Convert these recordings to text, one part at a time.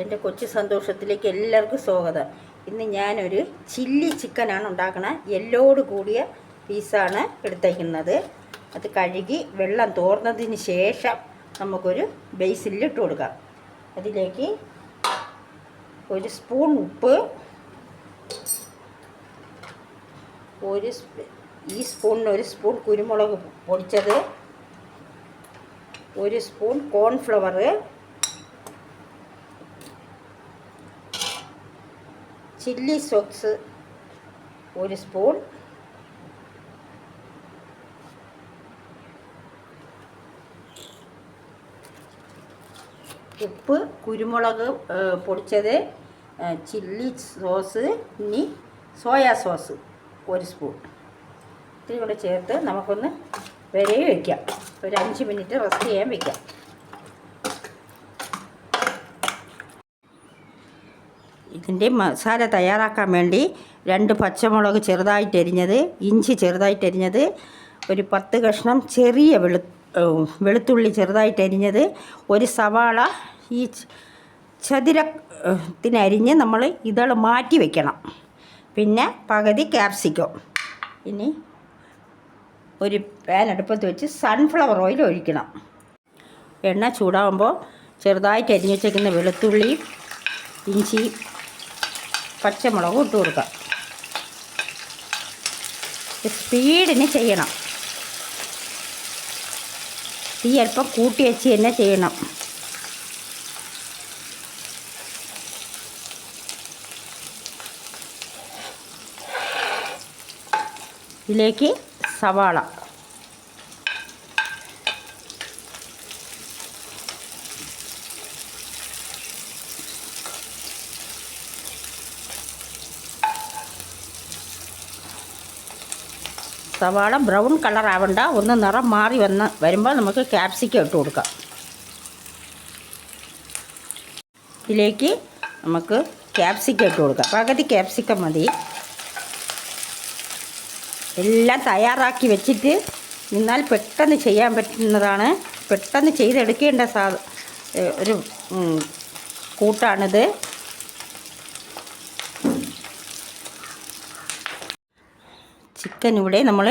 എൻ്റെ കൊച്ചു സന്തോഷത്തിലേക്ക് എല്ലാവർക്കും സ്വാഗതം. ഇന്ന് ഞാനൊരു ചില്ലി ചിക്കനാണ് ഉണ്ടാക്കുന്നത്. എല്ലോട് കൂടിയ പീസാണ് എടുത്തേക്കുന്നത്. അത് കഴുകി വെള്ളം തോർന്നതിന് ശേഷം നമുക്കൊരു ബേസിലിൽ ഇട്ട് കൊടുക്കാം. അതിലേക്ക് ഒരു സ്പൂൺ ഉപ്പ്, ഈ സ്പൂണിന് ഒരു സ്പൂൺ കുരുമുളക് പൊടിച്ചത്, ഒരു സ്പൂൺ കോൺഫ്ലവർ, ചില്ലി സോസ് ഒരു സ്പൂൺ, ഉപ്പ്, കുരുമുളക് പൊടിച്ചത്, ചില്ലി സോസ്, ഇനി സോയാ സോസ് ഒരു സ്പൂൺ. ഇത്തിരി കൂടെ ചേർത്ത് നമുക്കൊന്ന് വരയെ വയ്ക്കാം. ഒരു 5 മിനിറ്റ് റെസ്റ്റ് ചെയ്യാൻ വയ്ക്കാം. ഇതിൻ്റെ മസാല തയ്യാറാക്കാൻ വേണ്ടി 2 പച്ചമുളക് ചെറുതായിട്ട് എരിഞ്ഞത്, ഇഞ്ചി ചെറുതായിട്ട് എരിഞ്ഞത്, ഒരു 10 കഷ്ണം ചെറിയ വെളുത്തുള്ളി ചെറുതായിട്ട് എരിഞ്ഞത്, ഒരു സവാള ഈ ചതുരത്തിനരിഞ്ഞ് നമ്മൾ ഇതൾ മാറ്റി വയ്ക്കണം. പിന്നെ പകുതി ക്യാപ്സിക്കം. ഇനി ഒരു പാൻ അടുപ്പത്ത് വെച്ച് സൺഫ്ലവർ ഓയിൽ ഒഴിക്കണം. എണ്ണ ചൂടാകുമ്പോൾ ചെറുതായിട്ട് അരിഞ്ഞ് വെച്ചേക്കുന്ന വെളുത്തുള്ളി, ഇഞ്ചി, പച്ചമുളകും ഇട്ട് കൊടുക്കാം. സ്പീഡിന് ചെയ്യണം. തീ അല്പം കൂട്ടി വെച്ച് തന്നെ ചെയ്യണം. ഇതിലേക്ക് സവാള, സവാള ബ്രൗൺ കളർ ആവണ്ട, ഒന്ന് നിറം മാറി വരുമ്പോൾ നമുക്ക് ക്യാപ്സിക്കം ഇട്ട് കൊടുക്കാം. ഇതിലേക്ക് നമുക്ക് ക്യാപ്സിക്കം ഇട്ട് കൊടുക്കാം. പകുതി ക്യാപ്സിക്കം മതി. എല്ലാം തയ്യാറാക്കി വെച്ചിട്ട് നിന്നാൽ പെട്ടെന്ന് ചെയ്യാൻ പറ്റുന്നതാണ്. പെട്ടെന്ന് ചെയ്തെടുക്കേണ്ട ഒരു കൂട്ടാണിത്. ചിക്കൻ ഇവിടെ നമ്മൾ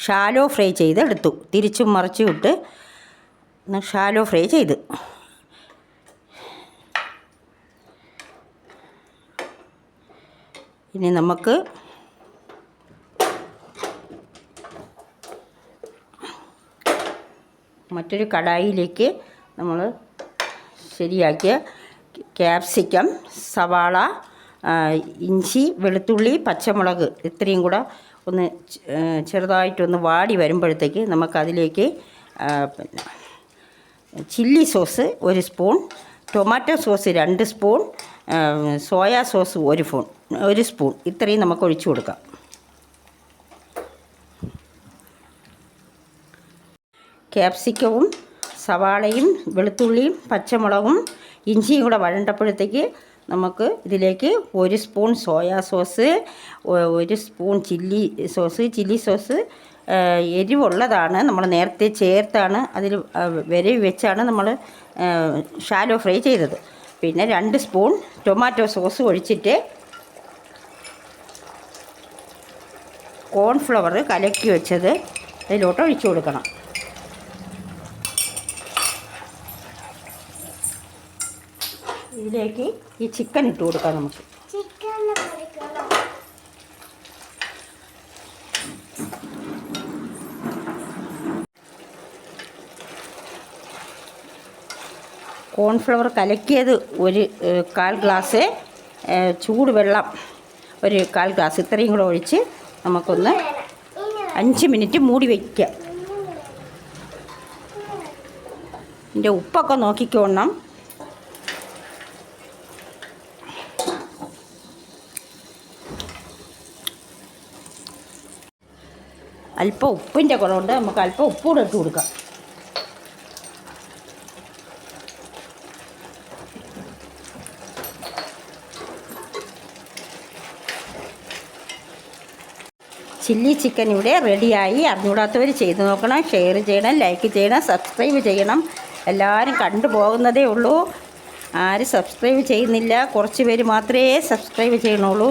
ഷാലോ ഫ്രൈ ചെയ്തെടുത്തു. തിരിച്ചും മറിച്ചും ഇട്ട് ഷാലോ ഫ്രൈ ചെയ്ത് ഇനി നമുക്ക് മറ്റൊരു കടായിലേക്ക് നമ്മൾ ശരിയാക്കിയ ക്യാപ്സിക്കം, സവാള, ഇഞ്ചി, വെളുത്തുള്ളി, പച്ചമുളക് ഇത്രയും കൂടെ ഒന്ന് ചെറുതായിട്ടൊന്ന് വാടി വരുമ്പോഴത്തേക്ക് നമുക്കതിലേക്ക് പിന്നെ chilli sauce 1 spoon, tomato sauce 2 spoon, soya sauce 1 spoon ഇത്രയും നമുക്ക് ഒഴിച്ചു കൊടുക്കാം. ക്യാപ്സിക്കവും സവാളയും വെളുത്തുള്ളിയും പച്ചമുളകും ഇഞ്ചിയും കൂടെ വഴണ്ടപ്പോഴത്തേക്ക് നമുക്ക് ഇതിലേക്ക് 1 spoon soya sauce, 1 spoon chilli sauce എരിവുള്ളതാണ്. നമ്മൾ നേരത്തെ ചേർത്താണ് അതിൽ വരവ് വെച്ചാണ് നമ്മൾ ഷാലോ ഫ്രൈ ചെയ്തത്. പിന്നെ 2 സ്പൂൺ ടൊമാറ്റോ സോസ് ഒഴിച്ചിട്ട് കോൺഫ്ലവർ കലക്കി വെച്ചത് അതിലോട്ട് ഒഴിച്ചു കൊടുക്കണം. ഇതിലേക്ക് ഈ ചിക്കൻ ഇട്ട് കൊടുക്കാം. നമുക്ക് കോൺഫ്ലവർ കലക്കിയത് 1/4 ഗ്ലാസ്, ചൂടുവെള്ളം 1/4 ഗ്ലാസ് ഇത്രയും കൂടെ ഒഴിച്ച് നമുക്കൊന്ന് 5 മിനിറ്റ് മൂടി വയ്ക്കാം. ഇതിൻ്റെ ഉപ്പൊക്കെ നോക്കിക്കോണം. അല്പം ഉപ്പിൻ്റെ കുറവുണ്ട്, നമുക്ക് അല്പം ഉപ്പ് കൂടെ ഇട്ട് കൊടുക്കാം. ചില്ലി ചിക്കൻ ഇവിടെ റെഡിയായി. അറിഞ്ഞൂടാത്തവർ ചെയ്ത് നോക്കണം. ഷെയർ ചെയ്യണം, ലൈക്ക് ചെയ്യണം, സബ്സ്ക്രൈബ് ചെയ്യണം. എല്ലാവരും കണ്ടു പോകുന്നതേ ഉള്ളൂ. ആരും സബ്സ്ക്രൈബ് ചെയ്യുന്നില്ല, കുറച്ച് പേര് മാത്രമേ സബ്സ്ക്രൈബ് ചെയ്യണുള്ളൂ.